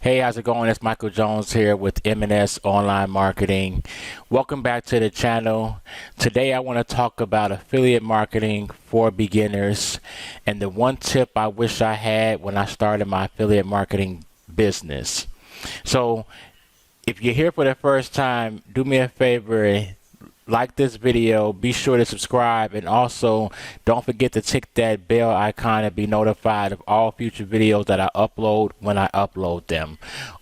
Hey, how's it going? It's Michael Jones here with M&S Online Marketing. Welcome back to the channel. Today I want to talk about affiliate marketing for beginners and the one tip I wish I had when I started my affiliate marketing business. So if you're here for the first time, do me a favor, like this video, be sure to subscribe, and also don't forget to tick that bell icon to be notified of all future videos that I upload when I upload them.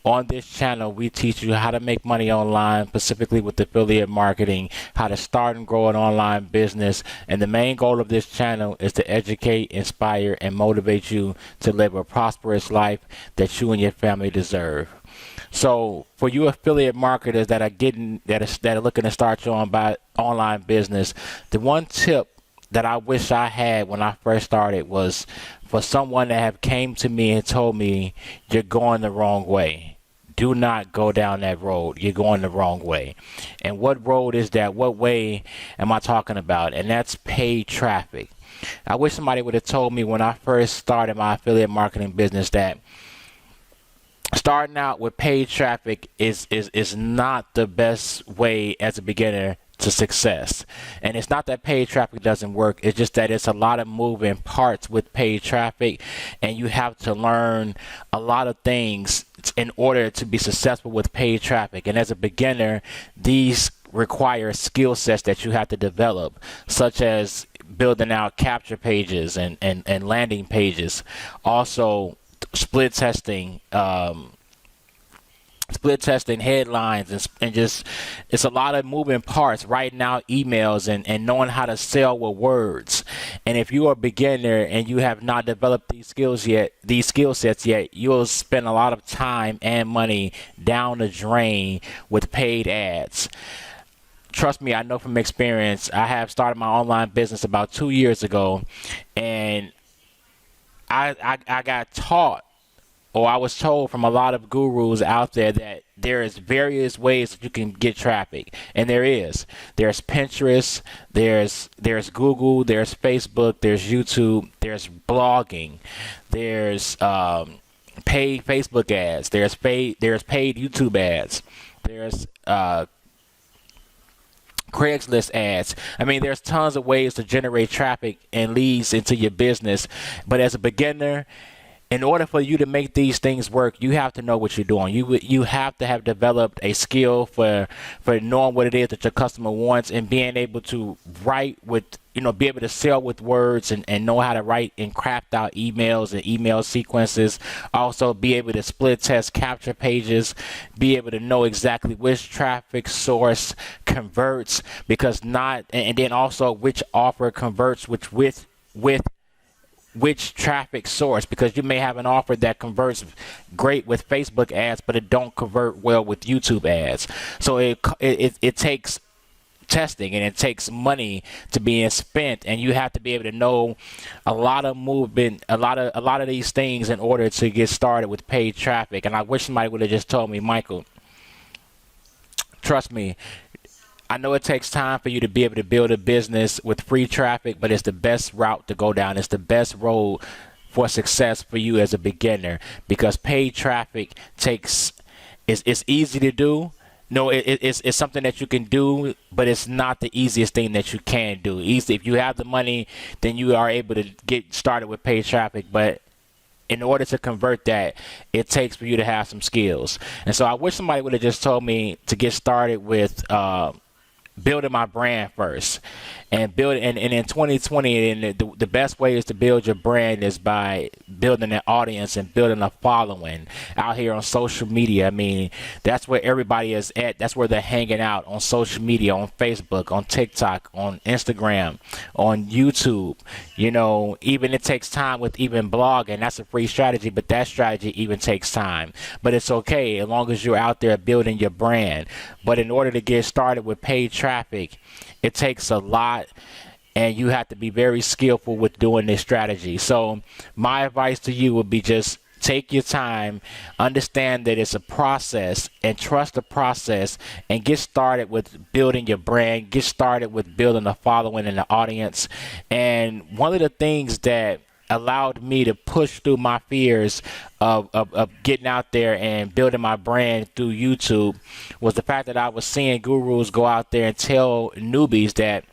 On this channel, we teach you how to make money online, specifically with affiliate marketing, how to start and grow an online business, and the main goal of this channel is to educate, inspire, and motivate you to live a prosperous life that you and your family deserve. So for you affiliate marketers that are looking to start your online business, the one tip that I wish I had when I first started was for someone to have came to me and told me, you're going the wrong way. Do not go down that road. You're going the wrong way. And what road is that? What way am I talking about? And that's paid traffic. I wish somebody would have told me when I first started my affiliate marketing business that starting out with paid traffic is not the best way as a beginner to success. And it's not that paid traffic doesn't work, it's just that it's a lot of moving parts with paid traffic, and you have to learn a lot of things in order to be successful with paid traffic. And as a beginner, these require skill sets that you have to develop, such as building out capture pages and landing pages. Also split testing headlines, and just it's a lot of moving parts, writing out emails and knowing how to sell with words. And if you are a beginner and you have not developed these skill sets yet, you'll spend a lot of time and money down the drain with paid ads. Trust me, I know from experience. I have started my online business about 2 years ago, and I got taught, or I was told from a lot of gurus out there, that there is various ways that you can get traffic. And there's Pinterest, there's Google, there's Facebook, there's YouTube, there's blogging, there's paid Facebook ads, there's paid YouTube ads, there's Craigslist ads. I mean, there's tons of ways to generate traffic and leads into your business. But as a beginner, in order for you to make these things work, you have to know what you're doing. You have to have developed a skill for knowing what it is that your customer wants, and being able to write with, be able to sell with words, and know how to write and craft out emails and email sequences. Also be able to split test capture pages, be able to know exactly which traffic source converts, and then also which offer converts with which traffic source, because you may have an offer that converts great with Facebook ads, but it don't convert well with YouTube ads. So it takes testing, and it takes money to be spent, and you have to be able to know a lot of movement, a lot of these things in order to get started with paid traffic. And I wish somebody would have just told me, Michael, trust me, I know it takes time for you to be able to build a business with free traffic, but it's the best route to go down. It's the best road for success for you as a beginner, because paid traffic it's easy to do. No, it's something that you can do, but it's not the easiest thing that you can do. Easy, if you have the money, then you are able to get started with paid traffic. But in order to convert that, it takes for you to have some skills. And so I wish somebody would have just told me to get started with building my brand first, and in 2020, and the best way is to build your brand is by building an audience and building a following out here on social media. I mean, that's where everybody is at. That's where they're hanging out, on social media, on Facebook, on TikTok, on Instagram, on YouTube. Even it takes time with even blogging. That's a free strategy, but that strategy even takes time. But it's okay as long as you're out there building your brand. But in order to get started with paid traffic, it takes a lot, and you have to be very skillful with doing this strategy. So my advice to you would be, just take your time, understand that it's a process, and trust the process, and get started with building your brand, get started with building a following and an audience. And one of the things that allowed me to push through my fears of getting out there and building my brand through YouTube was the fact that I was seeing gurus go out there and tell newbies that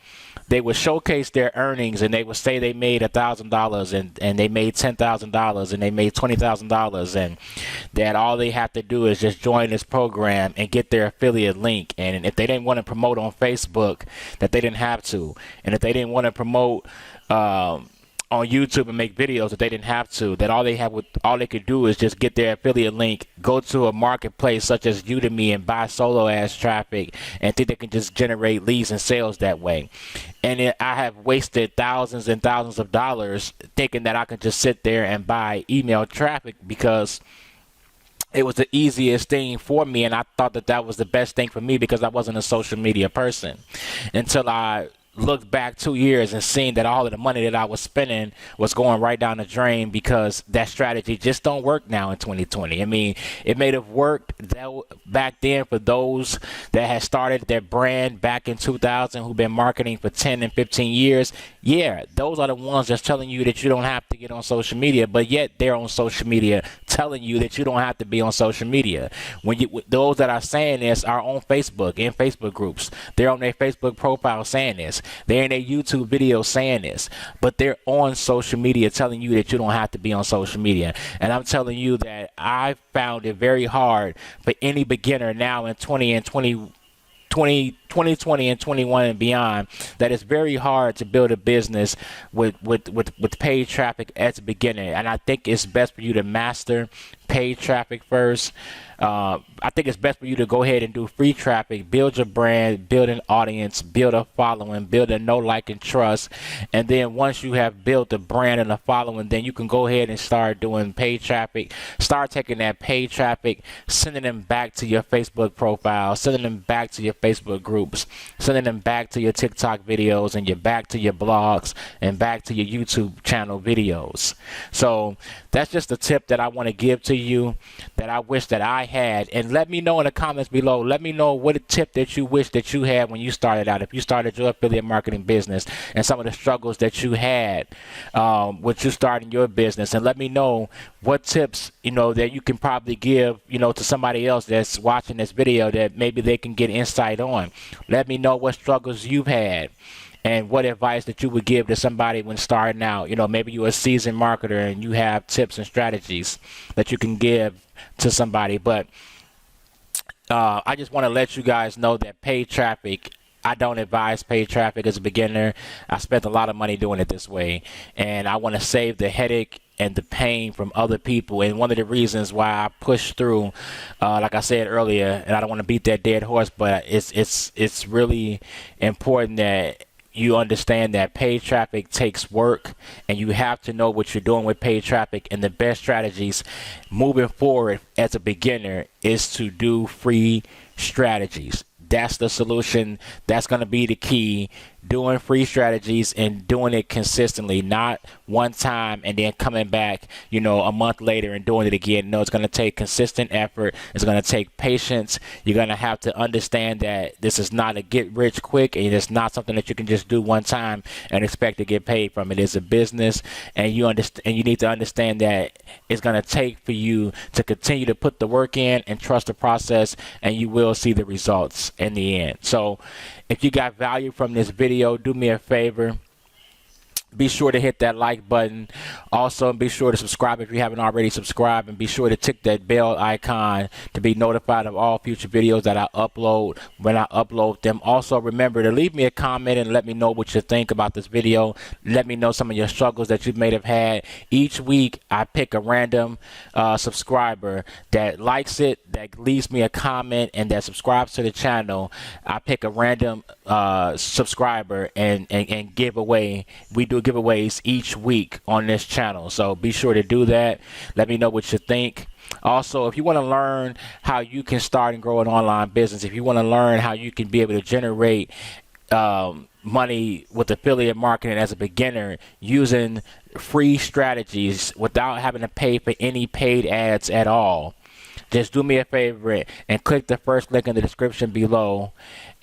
they would showcase their earnings and they would say they made $1,000 and they made $10,000 and they made $20,000, and that all they have to do is just join this program and get their affiliate link. And if they didn't want to promote on Facebook, that they didn't have to. And if they didn't want to promote on YouTube and make videos, that they didn't have to, that all they could do is just get their affiliate link, go to a marketplace such as Udemy and buy solo ads traffic, and think they can just generate leads and sales that way. And I have wasted thousands and thousands of dollars thinking that I could just sit there and buy email traffic because it was the easiest thing for me, and I thought that that was the best thing for me because I wasn't a social media person, until I looked back 2 years and seen that all of the money that I was spending was going right down the drain because that strategy just don't work now in 2020. I mean, it may have worked back then for those that had started their brand back in 2000 who've been marketing for 10 and 15 years. Yeah, those are the ones that's telling you that you don't have to get on social media, but yet they're on social media telling you that you don't have to be on social media. Those that are saying this are on Facebook, in Facebook groups. They're on their Facebook profile saying this. They're in their YouTube videos saying this, but they're on social media telling you that you don't have to be on social media. And I'm telling you that I found it very hard for any beginner now in 2020 and 21 and beyond, that it's very hard to build a business with paid traffic as a beginner. And I think it's best for you to master paid traffic first. I think it's best for you to go ahead and do free traffic, build your brand, build an audience, build a following, build a know, like, and trust. And then once you have built a brand and a following, then you can go ahead and start doing paid traffic. Start taking that paid traffic, sending them back to your Facebook profile, sending them back to your Facebook groups, sending them back to your TikTok videos, and back to your blogs, and back to your YouTube channel videos. So that's just a tip that I want to give to you that I wish that I had. And let me know in the comments below. Let me know what a tip that you wish that you had when you started out. If you started your affiliate marketing business, and some of the struggles that you had with you starting your business. And let me know what tips, that you can probably give, to somebody else that's watching this video that maybe they can get insight on. Let me know what struggles you've had and what advice that you would give to somebody when starting out. Maybe you're a seasoned marketer and you have tips and strategies that you can give to somebody. But I just want to let you guys know that paid traffic, I don't advise paid traffic as a beginner. I spent a lot of money doing it this way, and I want to save the headache and the pain from other people. And one of the reasons why I pushed through, like I said earlier, and I don't want to beat that dead horse, but it's really important that you understand that paid traffic takes work, and you have to know what you're doing with paid traffic. And the best strategies moving forward as a beginner is to do free strategies. That's the solution. That's going to be the key. Doing free strategies and doing it consistently, not one time and then coming back, a month later and doing it again. No, it's going to take consistent effort. It's going to take patience. You're going to have to understand that this is not a get rich quick, and it's not something that you can just do one time and expect to get paid from. It is a business, and you need to understand that it's going to take for you to continue to put the work in and trust the process, and you will see the results in the end. So if you got value from this video, do me a favor. Be sure to hit that like button. Also, be sure to subscribe if you haven't already subscribed, and be sure to tick that bell icon to be notified of all future videos that I upload when I upload them. Also, remember to leave me a comment and let me know what you think about this video. Let me know some of your struggles that you may have had. Each week, I pick a random subscriber that likes it, that leaves me a comment, and that subscribes to the channel. I pick a random subscriber and give away. We do giveaways each week on this channel, so be sure to do that. Let me know what you think. Also, if you want to learn how you can start and grow an online business, if you want to learn how you can be able to generate money with affiliate marketing as a beginner using free strategies without having to pay for any paid ads at all, just do me a favor and click the first link in the description below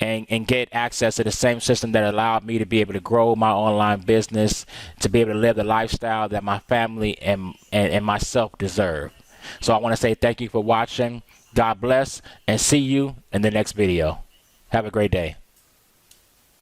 and get access to the same system that allowed me to be able to grow my online business, to be able to live the lifestyle that my family and myself deserve. So I want to say thank you for watching. God bless, and see you in the next video. Have a great day.